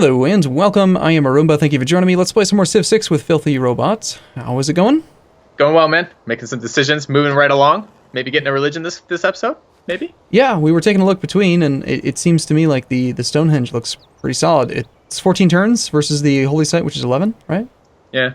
Hello and welcome. I am Arumba. Thank you for joining me. Let's play some more Civ 6 with FilthyRobot. How is it going? Going well, man. Making some decisions, moving right along. Maybe getting a religion this episode, maybe? Yeah, we were taking a look between, and it seems to me like the Stonehenge looks pretty solid. It's 14 turns versus the Holy Site, which is 11, right? Yeah.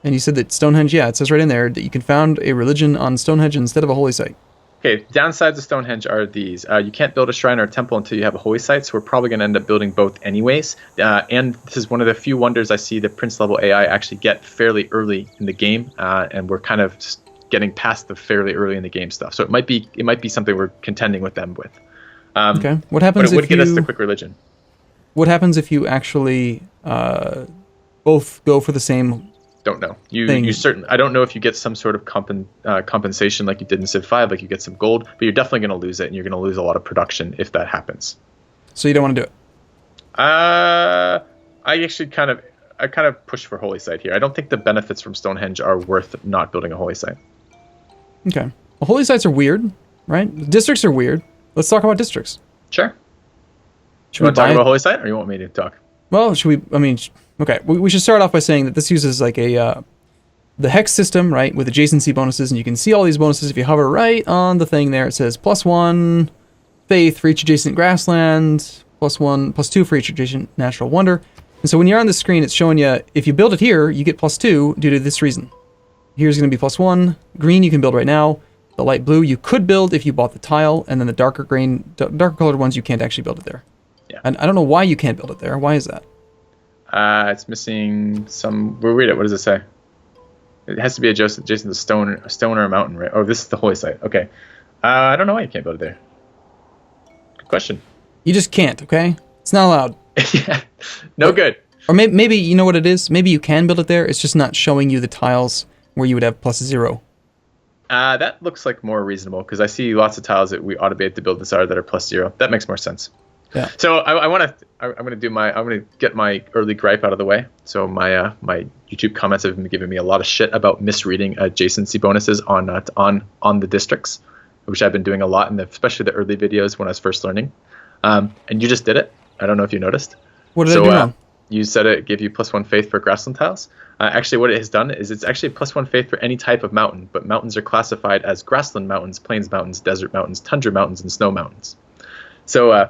And you said that Stonehenge, yeah, it says right in there that you can found a religion on Stonehenge instead of a Holy Site. Okay, downsides of Stonehenge are these. You can't build a shrine or a temple until you have a holy site, so we're probably going to end up building both anyways. And this is one of the few wonders I see the Prince-level AI actually get fairly early in the game, and we're kind of just getting past the fairly early in the game stuff. So it might be something we're contending with them with. Okay, what happens but it would get us the quick religion. What happens if you actually both go for the same? Don't know. You certainly. I don't know if you get some sort of compensation like you did in Civ 5, like you get some gold, but you're definitely going to lose it, and you're going to lose a lot of production if that happens. So you don't want to do it. I actually kind of push for Holy Site here. I don't think the benefits from Stonehenge are worth not building a Holy Site. Okay. Well, Holy Sites are weird, right? Districts are weird. Let's talk about districts. Sure. Should you want to talk about Holy Site, or you want me to talk? Well, should we? I mean. Okay, we should start off by saying that this uses like the hex system, right, with adjacency bonuses, and you can see all these bonuses if you hover right on the thing there. It says +1 faith for each adjacent grassland, +1, +2 for each adjacent natural wonder. And so when you're on the screen, it's showing you if you build it here, you get +2 due to this reason. Here's going to be +1. Green you can build right now. The light blue you could build if you bought the tile, and then the darker colored ones you can't actually build it there. Yeah. And I don't know why you can't build it there. Why is that? It's missing some. We'll read it. What does it say? It has to be adjacent to stone or a mountain, right? Oh, this is the Holy Site. Okay. I don't know why you can't build it there. Good question. You just can't. Okay, it's not allowed. Yeah. No good. Or maybe you know what it is. Maybe you can build it there. It's just not showing you the tiles where you would have +0. That looks like more reasonable because I see lots of tiles that we ought to be able to build this are that are +0. That makes more sense. Yeah. So I'm gonna get my early gripe out of the way. So my YouTube comments have been giving me a lot of shit about misreading adjacency bonuses on the districts, which I've been doing a lot especially the early videos when I was first learning. And you just did it. I don't know if you noticed. What did I do wrong? You said it gave you +1 faith for grassland tiles. Actually, what it has done is it's actually +1 faith for any type of mountain, but mountains are classified as grassland mountains, plains mountains, desert mountains, tundra mountains, and snow mountains. So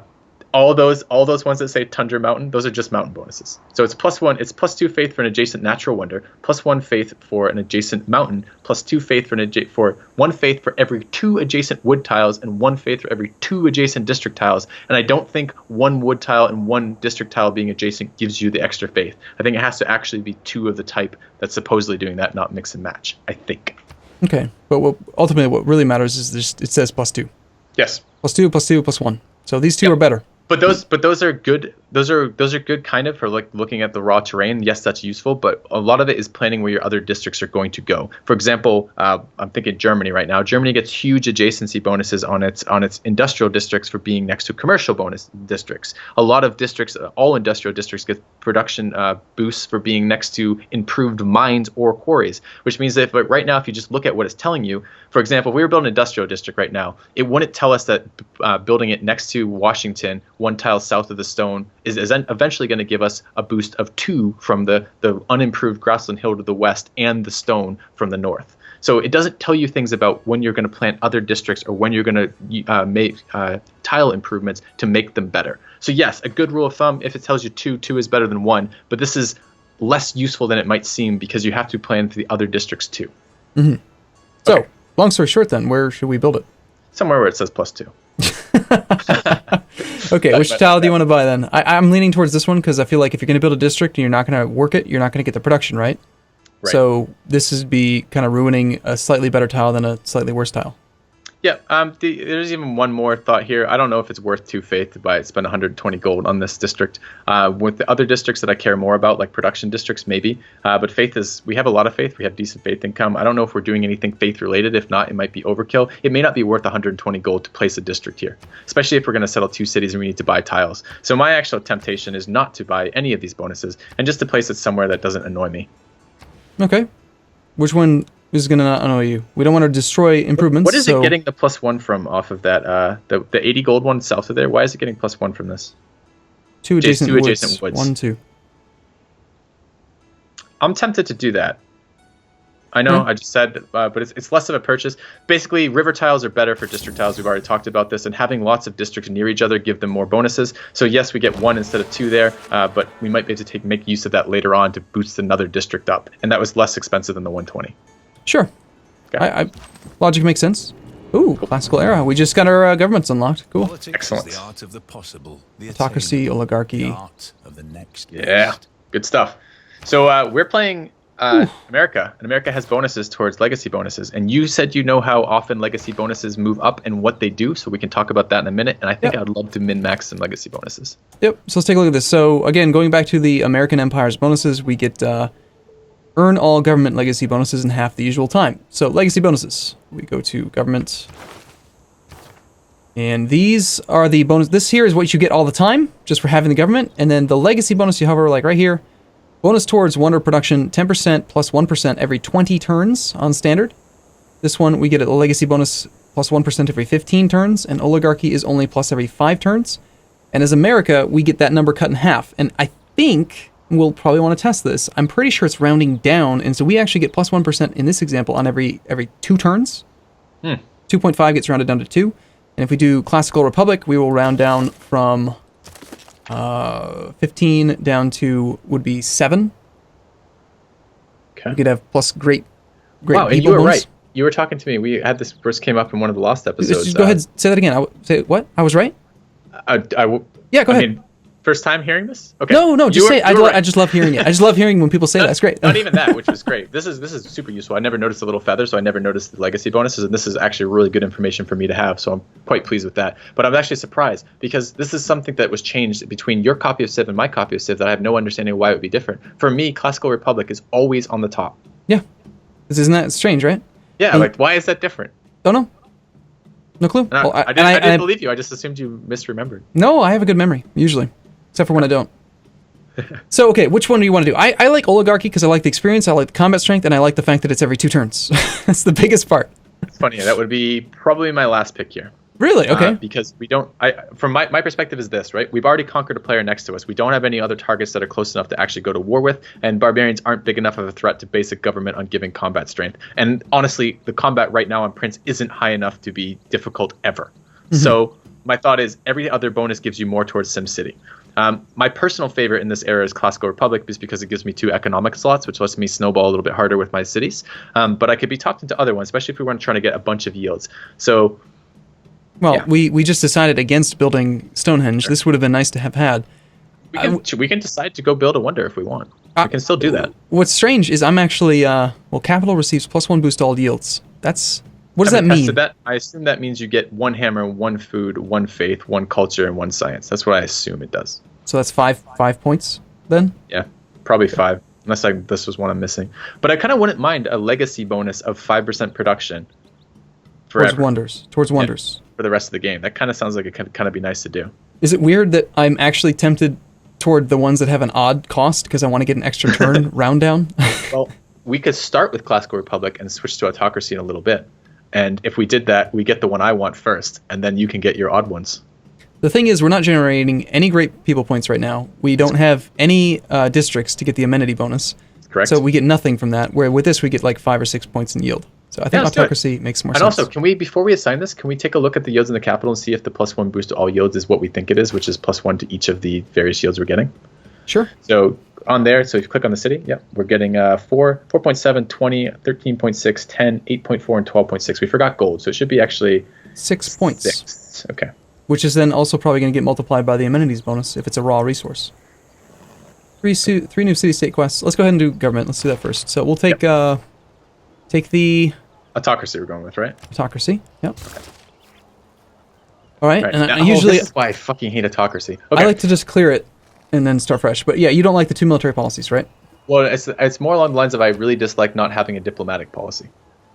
all those ones that say Tundra Mountain, those are just mountain bonuses. So it's +1, it's +2 faith for an adjacent natural wonder, +1 faith for an adjacent mountain, +2 faith for 1 faith for every 2 adjacent wood tiles, and 1 faith for every 2 adjacent district tiles. And I don't think 1 wood tile and 1 district tile being adjacent gives you the extra faith. I think it has to actually be 2 of the type that's supposedly doing that, not mix and match, I think. Okay, but ultimately what really matters is it says +2. Yes. +2, +2, +1. So these two are better. But those are good. Those are good kind of for like looking at the raw terrain. Yes, that's useful, but a lot of it is planning where your other districts are going to go. For example, I'm thinking Germany right now. Germany gets huge adjacency bonuses on its industrial districts for being next to commercial bonus districts. A lot of districts, all industrial districts, get production boosts for being next to improved mines or quarries. Which means that right now, if you just look at what it's telling you, for example, if we were building an industrial district right now, it wouldn't tell us that building it next to Washington, 1 tile south of the stone, is eventually going to give us a boost of 2 from the unimproved grassland hill to the west and the stone from the north. So it doesn't tell you things about when you're going to plant other districts or when you're going to make tile improvements to make them better. So yes, a good rule of thumb, if it tells you 2 is better than 1, but this is less useful than it might seem because you have to plan for the other districts too. Mm-hmm. So, long story short then, where should we build it? Somewhere where it says +2. Okay, which tile do you want to buy then? I'm leaning towards this one because I feel like if you're going to build a district and you're not going to work it, you're not going to get the production, right? So this is kind of ruining a slightly better tile than a slightly worse tile. Yeah, there's even one more thought here. I don't know if it's worth 2 faith to spend 120 gold on this district. With the other districts that I care more about, like production districts, maybe. But we have a lot of faith. We have decent faith income. I don't know if we're doing anything faith related. If not, it might be overkill. It may not be worth 120 gold to place a district here, especially if we're going to settle 2 cities and we need to buy tiles. So my actual temptation is not to buy any of these bonuses and just to place it somewhere that doesn't annoy me. Okay. Which one is going to not annoy you? We don't want to destroy improvements. What is it getting the +1 from off of that? The 80 gold one south of there? Why is it getting +1 from this? Two adjacent two woods. adjacent woods. 1, 2. I'm tempted to do that. I know, I just said, but it's less of a purchase. Basically, river tiles are better for district tiles. We've already talked about this, and having lots of districts near each other give them more bonuses. So yes, we get 1 instead of 2 there, but we might be able to make use of that later on to boost another district up, and that was less expensive than the 120. Sure. Okay. Logic makes sense. Ooh, classical era. We just got our governments unlocked. Cool. Excellent. The art of the possible, the Autocracy, oligarchy. the art of the next Yeah, best. good stuff. So we're playing America, and America has bonuses towards legacy bonuses. And you said you know how often legacy bonuses move up and what they do, so we can talk about that in a minute. And I think I'd love to min-max some legacy bonuses. Yep, so let's take a look at this. So again, going back to the American Empire's bonuses, we get earn all government legacy bonuses in half the usual time. So legacy bonuses, we go to government. And these are the bonus. This here is what you get all the time, just for having the government. And then the legacy bonus, you hover like right here. Bonus towards wonder production, 10% plus 1% every 20 turns on standard. This one, we get a legacy bonus plus 1% every 15 turns, and oligarchy is only plus every 5 turns. And as America, we get that number cut in half. And I think we'll probably want to test this. I'm pretty sure it's rounding down, and so we actually get plus 1% in this example on every 2 turns. 2.5 gets rounded down to 2. And if we do Classical Republic, we will round down from 15 down to would be 7. Okay. We could have plus great Wow, and people you were bonus. right. You were talking to me. We had this first came up in one of the lost episodes. Just go ahead, say that again. Say what? I was right? Yeah, go ahead. mean, first time hearing this? Okay. No, just say it. right. I just love hearing it. I just love hearing when people say that. It's great. Not even that, which was great. This is super useful. I never noticed the little feather, so I never noticed the legacy bonuses, and this is actually really good information for me to have, so I'm quite pleased with that. But I'm actually surprised, because this is something that was changed between your copy of Civ and my copy of Civ that I have no understanding of why it would be different. For me, Classical Republic is always on the top. Yeah. Isn't that strange, right? Yeah, like, why is that different? Don't know. No clue. And I didn't believe you. I just assumed you misremembered. No, I have a good memory, usually. Except for when I don't. So, okay, which one do you want to do? I like Oligarchy because I like the experience, I like the combat strength, and I like the fact that it's every 2 turns. That's the biggest part. It's funny. That would be probably my last pick here. Really? Okay. Because we don't... from my perspective is this, right? We've already conquered a player next to us. We don't have any other targets that are close enough to actually go to war with, and barbarians aren't big enough of a threat to basic government on giving combat strength. And honestly, the combat right now on Prince isn't high enough to be difficult ever. Mm-hmm. So my thought is every other bonus gives you more towards SimCity. My personal favorite in this era is Classical Republic, just because it gives me 2 economic slots, which lets me snowball a little bit harder with my cities. But I could be talked into other ones, especially if we want to try to get a bunch of yields. So... Well, yeah. we just decided against building Stonehenge. Sure. This would have been nice to have had. We can decide to go build a wonder if we want. We can still do that. What's strange is I'm actually... capital receives +1 boost to all yields. That's... What does that mean? I assume that means you get 1 hammer, 1 food, 1 faith, 1 culture, and 1 science. That's what I assume it does. So that's 5 points then? Yeah, probably 5. Unless this was one I'm missing. But I kind of wouldn't mind a legacy bonus of 5% production. Forever. Towards wonders. For the rest of the game. That kind of sounds like it could kind of be nice to do. Is it weird that I'm actually tempted toward the ones that have an odd cost because I want to get an extra turn round down? Well, we could start with Classical Republic and switch to Autocracy in a little bit. And if we did that, we get the one I want first, and then you can get your odd ones. The thing is, we're not generating any great people points right now. We don't have any districts to get the amenity bonus. Correct. So we get nothing from that, where with this we get like 5 or 6 points in yield. So I think Autocracy makes more sense. And also, before we assign this, can we take a look at the yields in the capital and see if the +1 boost to all yields is what we think it is, which is +1 to each of the various yields we're getting? Sure. So on there, so if you click on the city, we're getting 4, 4.7, 20, 13.6, 10, 8.4, and 12.6. We forgot gold, so it should be actually 6 points. 6. Okay. Which is then also probably going to get multiplied by the amenities bonus if it's a raw resource. 3 new city-state quests. Let's go ahead and do government. Let's do that first. So we'll take take the... Autocracy we're going with, right? Autocracy, yep. Okay. All right, and now, usually... this is why I fucking hate Autocracy. Okay. I like to just clear it and then start fresh. But yeah, you don't like the 2 military policies, right? Well, it's more along the lines of I really dislike not having a diplomatic policy.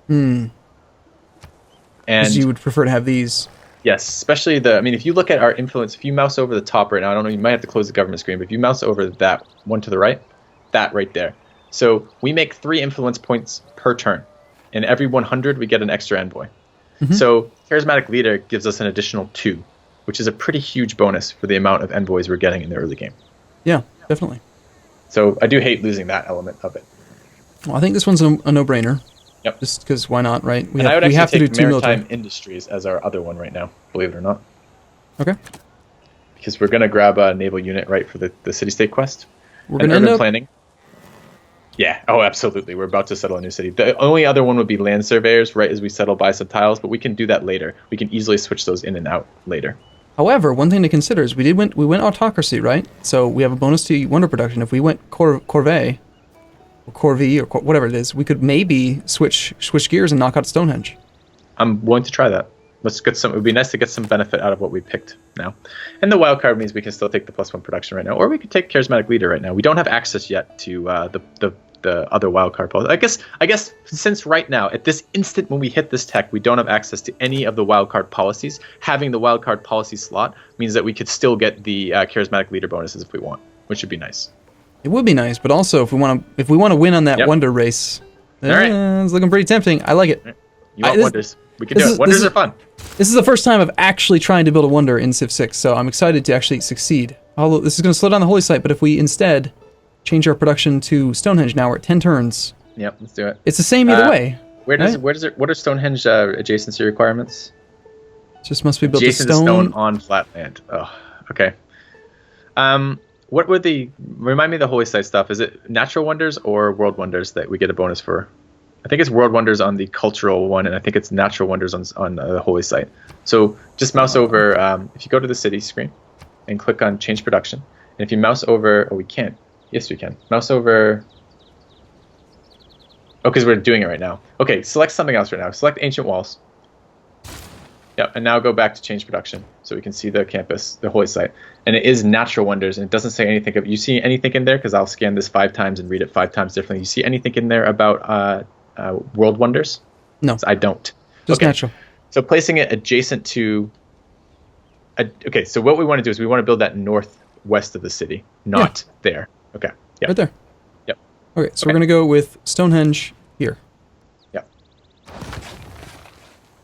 And you would prefer to have these... Yes, especially if you look at our influence, if you mouse over the top right now, I don't know, you might have to close the government screen, but if you mouse over that one to the right, that right there. So we make 3 influence points per turn. And every 100, we get an extra envoy. Mm-hmm. So charismatic leader gives us an additional 2. which is a pretty huge bonus for the amount of envoys we're getting in the early game. Yeah, definitely. So I do hate losing that element of it. Well, I think this one's a no-brainer. Yep. Just because why not, right? I would actually take two Maritime military. Industries as our other one right now, believe it or not. Okay. Because we're going to grab a naval unit, right, for the city-state quest. We're going to end up... planning. Yeah, oh, absolutely. We're about to settle a new city. The only other one would be land surveyors, right, as we settle by some tiles, but we can do that later. We can easily switch those in and out later. However, one thing to consider is we went autocracy, right? So we have a bonus to wonder production. If we went corvée, or corvée, or whatever it is, we could maybe switch gears and knock out Stonehenge. I'm willing to try that. Let's get some. It would be nice to get some benefit out of what we picked now. And the wild card means we can still take the +1 production right now, or we could take charismatic leader right now. We don't have access yet to the other wild card policy. I guess since right now, at this instant when we hit this tech, we don't have access to any of the wild card policies. Having the wild card policy slot means that we could still get the charismatic leader bonuses if we want, which would be nice. It would be nice, but also if we want to win on that wonder race, it's looking pretty tempting. I like it. You want wonders? We can do it. Wonders are fun. This is the first time of actually trying to build a wonder in Civ 6, so I'm excited to actually succeed. Although this is going to slow down the holy site, but if we instead change our production to Stonehenge, now we're at 10 turns. Yep, let's do it. It's the same either way. What are Stonehenge adjacency requirements? Just must be built Adjacent to stone on flat land. Oh, okay. What were remind me of the holy site stuff? Is it natural wonders or world wonders that we get a bonus for? I think it's world wonders on the cultural one, and I think it's natural wonders on the holy site. So just mouse over. If you go to the city screen and click on change production, and if you mouse over, we can't. Yes, we can. Mouse over. Oh, because we're doing it right now. Okay, select something else right now. Select ancient walls. Yep, and now go back to change production so we can see the campus, the holy site. And it is natural wonders, and it doesn't say anything. You see anything in there? Because I'll scan this 5 times and read it 5 times differently. You see anything in there about world wonders? No. I don't. Just natural. So placing it adjacent to... okay, so what we want to do is we want to build that northwest of the city, not there. Okay. Yep. Right there. Yep. Okay, so we're going to go with Stonehenge here. Yep.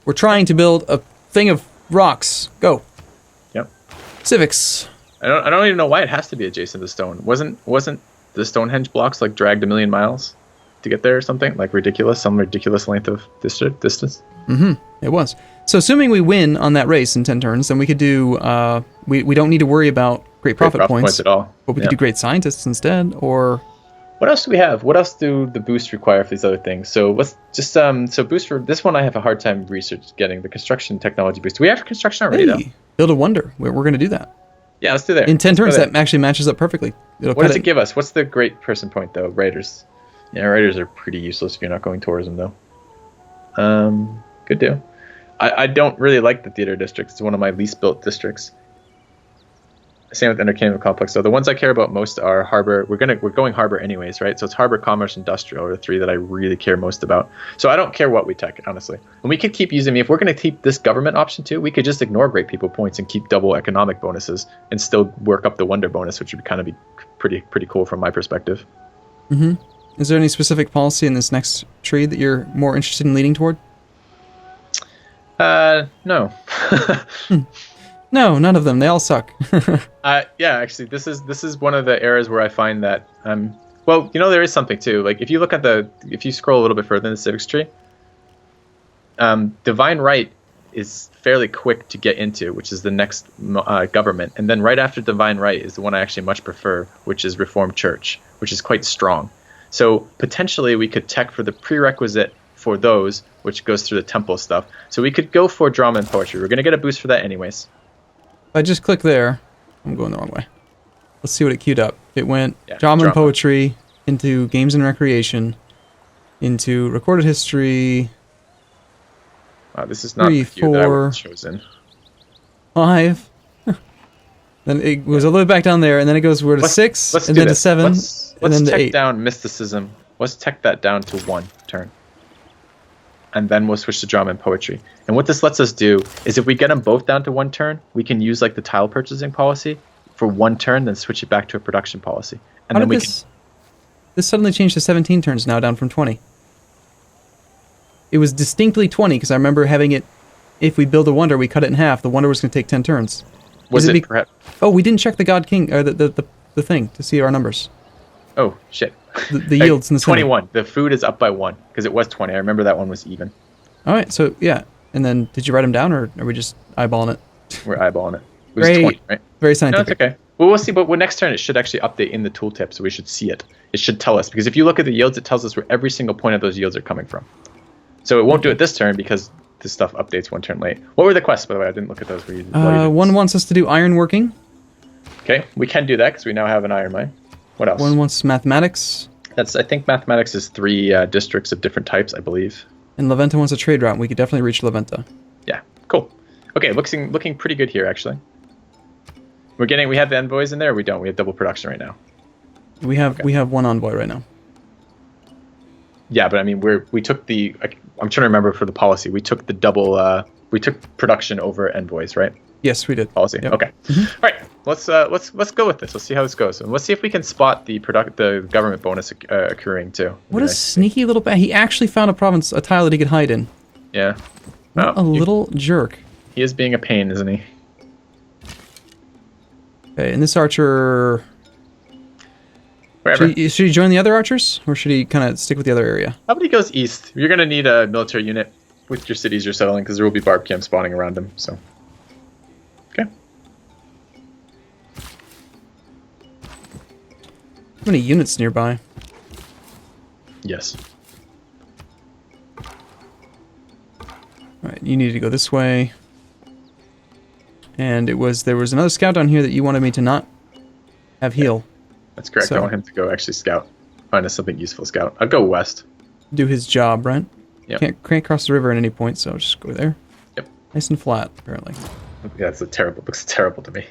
We're trying to build a thing of rocks. Go. Yep. Civics. I don't even know why it has to be adjacent to stone. Wasn't the Stonehenge blocks like dragged 1 million miles to get there or something? Like some ridiculous length of distance? Mm-hmm. It was. So assuming we win on that race in 10 turns, then we could do we don't need to worry about great profit points at all. But we could do great scientists instead, or what else do we have? What else do the boosts require for these other things? So let's just so boost for this one I have a hard time getting the construction technology boost. Do we have construction already though? Build a wonder. We're going to do that. Yeah, let's do that. In 10 turns, that actually matches up perfectly. What does it give us? What's the great person point though? Raiders. Yeah, raiders are pretty useless if you're not going tourism though. Good deal. I don't really like the theater district. It's one of my least built districts. Same with entertainment complex. So the ones I care about most are harbor. We're going harbor anyways, right? So it's harbor, commerce, industrial are the 3 that I really care most about. So I don't care what we tech, honestly. And we could keep using if we're going to keep this government option too, we could just ignore great people points and keep double economic bonuses and still work up the wonder bonus, which would kind of be pretty cool from my perspective. Mm-hmm. Is there any specific policy in this next tree that you're more interested in leaning toward? No. No, none of them. They all suck. Yeah, actually, this is one of the eras where I find that well, there is something too. Like if you scroll a little bit further in the civics tree, divine right is fairly quick to get into, which is the next government, and then right after divine right is the one I actually much prefer, which is Reformed Church, which is quite strong. So potentially we could tech for the prerequisite for those, which goes through the temple stuff. So we could go for drama and poetry. We're going to get a boost for that anyways. If I just click there, I'm going the wrong way. Let's see what it queued up. It went drama and poetry, into games and recreation, into recorded history. Wow, this is not 3, the queue that I would 4, have chosen. 5. Then it goes all the way back down there, and then it goes to 6, and then to 7, and then to 8. Let's tech down mysticism. Let's tech that down to 1 turn. And then we'll switch to drama and poetry. And what this lets us do is if we get them both down to 1 turn, we can use like the tile purchasing policy for 1 turn, then switch it back to a production policy. And How then did this suddenly changed to 17 turns now, down from 20? It was distinctly 20 because I remember having it if we build a wonder, we cut it in half. The wonder was going to take 10 turns. Was it perhaps? Oh, we didn't check the God King or the thing to see our numbers. Oh shit. The yields in the 21. The food is up by 1 because it was 20. I remember that one was even. All right, so yeah, and then did you write them down or are we just eyeballing it? We're eyeballing it. It was Very, 20, right? Very No, scientific. it's okay. Well, we'll see. But next turn, it should actually update in the tooltip, so we should see it. It should tell us because if you look at the yields, it tells us where every single point of those yields are coming from. So it won't do it this turn because this stuff updates 1 turn late. What were the quests, by the way? I didn't look at those. One wants us to do iron working. Okay, we can do that because we now have an iron mine. What else? One wants mathematics. I think mathematics is 3 districts of different types, I believe. And Leventa wants a trade route. We could definitely reach Leventa. Yeah, cool. Okay, looking pretty good here actually. We have the envoys in there. Or we don't. We have double production right now. We have one envoy right now. Yeah, but I mean, we took the. I'm trying to remember for the policy. We took the double. We took production over envoys, right? Yes, we did. Policy. Yep. Okay. All right. Let's go with this. Let's see how this goes, and let's see if we can spot the government bonus occurring too. What a sneaky little bat! He actually found a tile that he could hide in. Yeah. What a little jerk. He is being a pain, isn't he? Okay, and this archer. Wherever. Should he join the other archers, or should he kind of stick with the other area? How about he goes east? You're gonna need a military unit with your cities you're settling because there will be barb camps spawning around them. So. Okay. How many units nearby? Yes. All right, you need to go this way. And there was another scout down here that you wanted me to not have heal. That's correct. So- I want him to go actually scout. Find us something useful scout. I'd go west. Do his job, right? Yep. Can't cross the river at any point, so just go there. Yep. Nice and flat, apparently. Yeah, looks terrible to me.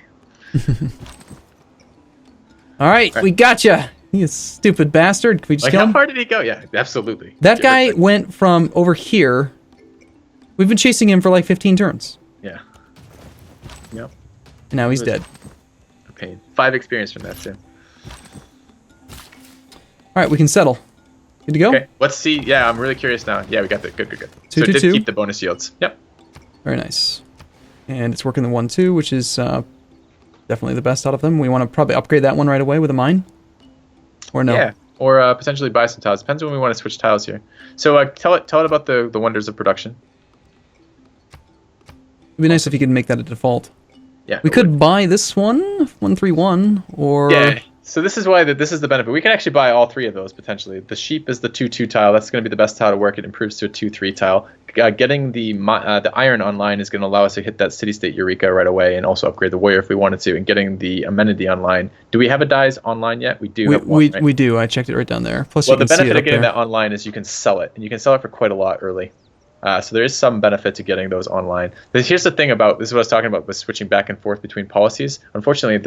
All right, we gotcha. You stupid bastard. Can we just Like, kill how him? far did he go? Yeah, absolutely. That guy Everything. went from over here. We've been chasing him for like 15 turns, Yeah. Yep. and now he's It was- dead. A pain. 5 experience from that too. All right, we can settle. Good to go? Okay. Let's see. Yeah, I'm really curious now. Yeah, we got that. Good. So Two, it two, did two. keep the bonus yields. Yep. Very nice. And it's working the 1-2, which is definitely the best out of them. We want to probably upgrade that one right away with a mine. Or no? Yeah. Or potentially buy some tiles. Depends when we want to switch tiles here. So tell it about the wonders of production. It'd be nice if you could make that a default. Yeah. We could buy this one, 131, or... Yeah. So this is why this is the benefit. We can actually buy all 3 of those potentially. The sheep is the 2-2 tile. That's going to be the best tile to work. It improves to a 2-3 tile. Getting the iron online is going to allow us to hit that city-state Eureka right away and also upgrade the warrior if we wanted to. And getting the amenity online. Do we have a dyes online yet? We do have one, right? We do. I checked it right down there. Plus, Well, you the can see it benefit up of getting there. that online is you can sell it. And you can sell it for quite a lot early. So there is some benefit to getting those online. But here's the thing about, this is what I was talking about with switching back and forth between policies. Unfortunately,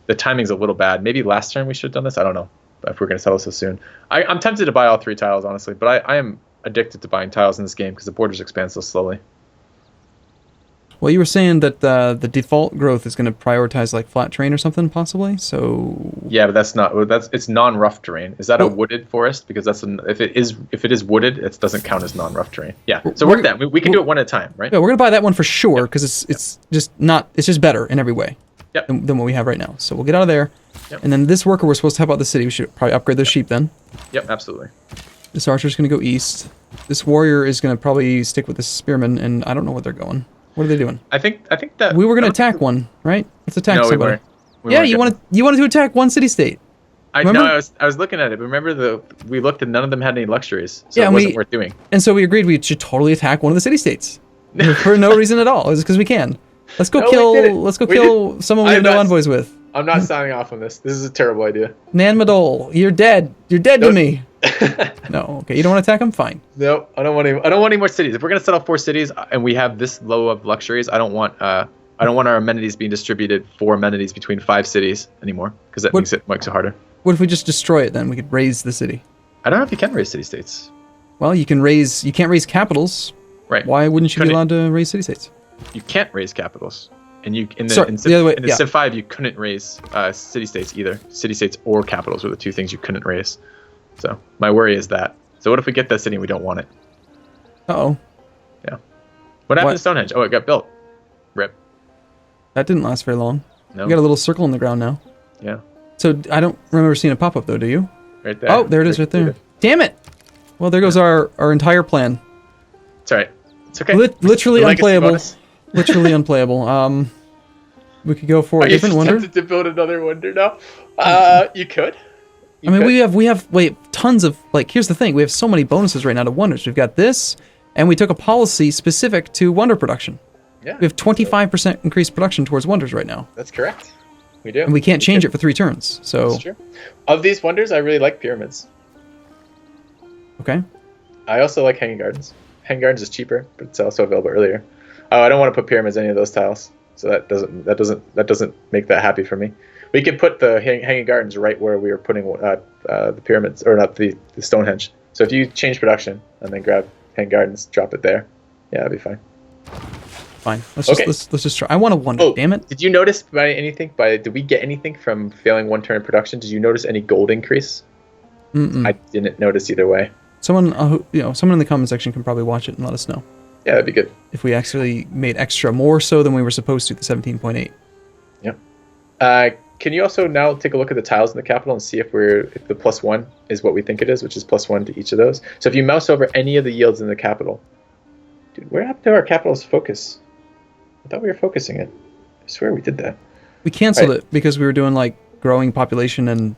the timing's a little bad. Maybe last turn we should have done this. I don't know if we're going to settle so soon. I'm tempted to buy all 3 tiles, honestly, but I am addicted to buying tiles in this game because the borders expand so slowly. Well, you were saying that the default growth is going to prioritize like flat terrain or something, possibly. So Yeah, but it's non-rough terrain. Is that a Well- wooded forest? Because if it is wooded, it doesn't count as non-rough terrain. Yeah. So We're- work that. We can do it one at a time, right? yeah, we're going to buy that one for sure because it's just better in every way Yep. than what we have right now. So we'll get out of there, Yep. and then this worker we're supposed to help out the city. We should probably upgrade those sheep then. Yep. Absolutely. This archer's going to go east. This warrior is going to probably stick with the spearman, and I don't know what they're going. What are they doing? I think that We were going to I don't attack one, right? Let's attack No, we somebody. weren't. We Yeah, weren't you getting- wanted to attack one city-state. I know. Remember? I was looking at it. But remember we looked and none of them had any luxuries, so Yeah, it and wasn't worth doing. And so we agreed we should totally attack one of the city-states for no reason at all. It was because we can. Let's go No, we did it. Let's go We kill someone we I'm have no not- envoys with. I'm not signing off on this. This is a terrible idea. Nan Madol, you're dead. You're dead to Nope. me. No, okay. You don't want to attack him? Fine. No, I don't want any more cities. If we're gonna settle 4 cities and we have this low of luxuries, I don't want our amenities being distributed 4 amenities between 5 cities anymore because that What- makes it harder. What if we just destroy it then? We could raise the city. I don't know if you can raise city states. Well, you can't raise capitals. Right. Why wouldn't you be Couldn't- allowed to raise city-states? You can't raise capitals. And you in the, Sorry, in the other way, in the yeah. Civ 5 you couldn't raise city states either. City states or capitals were the 2 things you couldn't raise. So my worry is that. So what if we get that city and we don't want it? Uh-oh. Yeah. What happened What? to Stonehenge? Oh, it got built. Rip. That didn't last very long. No. We got a little circle in the ground now. Yeah. So I don't remember seeing a pop-up though, do you? Right there. Oh, there it is right there. Damn it! Well, there goes our entire plan. It's alright. It's okay. Literally The legacy unplayable. bonus. Literally unplayable. We could go for a different wonder. Tempted to build another wonder now? You could. I mean, we have tons of, like, here's the thing. We have so many bonuses right now to wonders. We've got this, and we took a policy specific to wonder production. Yeah. We have 25% increased production towards wonders right now. That's correct. We do. And we can't change it for 3 turns. So That's true. Of these wonders, I really like pyramids. okay. I also like hanging gardens. Hanging gardens is cheaper, but it's also available earlier. Oh, I don't want to put pyramids in any of those tiles, so that doesn't make that happy for me. We could put the hanging gardens right where we were putting the pyramids, or not the Stonehenge. So if you change production and then grab hanging gardens, drop it there. Yeah, that'd be fine. Fine. Let's just try. I want to wonder. Oh, Damn it. Did you notice did we get anything from failing 1 turn in production? Did you notice any gold increase? Mm-mm. I didn't notice either way. Someone in the comment section can probably watch it and let us know Yeah, that'd be good. if we actually made extra more so than we were supposed to, the 17.8. Yep. Can you also now take a look at the tiles in the capital and see if the +1 is what we think it is, which is +1 to each of those? So if you mouse over any of the yields in the capital, dude, where happened to our capital's focus? I thought we were focusing it. I swear we did that. We canceled it because we were doing like growing population and.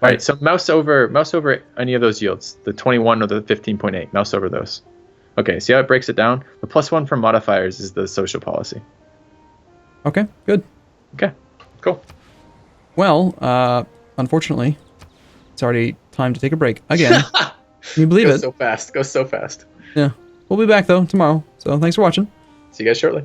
All right, so mouse over any of those yields, the 21 or the 15.8. Mouse over those. Okay, see how it breaks it down? The +1 for modifiers is the social policy. Okay, good. Okay, cool. Well, unfortunately, it's already time to take a break again. Can you believe it? Goes so fast. Yeah. We'll be back though tomorrow. So thanks for watching. See you guys shortly.